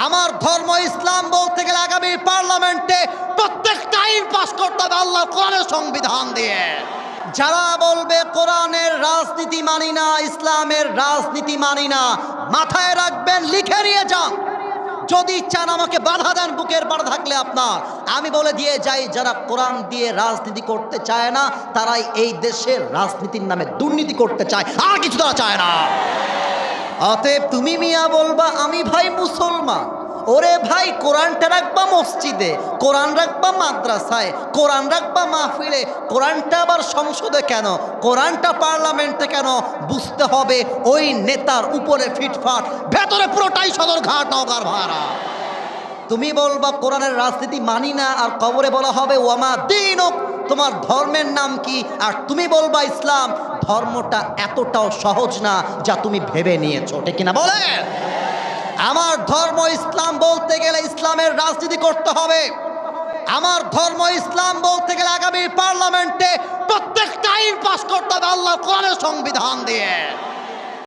আমার ধর্ম ইসলাম বলতে গেলে আগামী পার্লামেন্টে প্রত্যেকটা আইন পাস করতে হবে আল্লাহ কোরআনের সংবিধান দিয়ে। যারা বলবে কোরআনের রাজনীতি মানি না, ইসলামের রাজনীতি মানি না, মাথায় রাখবেন, লিখে নিয়ে যান। যদি চান আমাকে বাধা দেন, বুকের পাড়া থাকলে আপনার। আমি বলে দিয়ে যাই, যারা কোরআন দিয়ে রাজনীতি করতে চায় না তারাই এই দেশের রাজনীতির নামে দুর্নীতি করতে চায়, আর কিছু তারা চায় না। অতএব তুমি মিয়া বলবা আমি ভাই মুসলমান, ওরে ভাই কোরআনটা রাখবা মসজিদে, কোরআন রাখবা মাদ্রাসায়, কোরআন রাখবা মাহফিলে, কোরআনটা আবার সংসদে কেন, কোরআনটা পার্লামেন্টে কেন? বুঝতে হবে ওই নেতার উপরে ফিটফাট, ভেতরে পুরোটাই সদরঘাট নওগাঁর ভাড়া। তুমি বলবা কোরআনের রাজনীতি মানি না, আর কবরে বলা হবে ওয়ামা দীনুক, তোমার ধর্মের নাম কি? আর তুমি বলবা ইসলাম। ধর্মটা এতটাও সহজ না যা তুমি ভেবে নিয়েছো, ঠিক কিনা বলেন? আমার ধর্ম ইসলাম বলতে গেলে ইসলামের রাজনীতি করতে হবে। আমার ধর্ম ইসলাম বলতে গেলে আগামী পার্লামেন্টে প্রত্যেকটা আইন পাস করতে হবে আল্লাহ কোরআনের সংবিধান দিয়ে।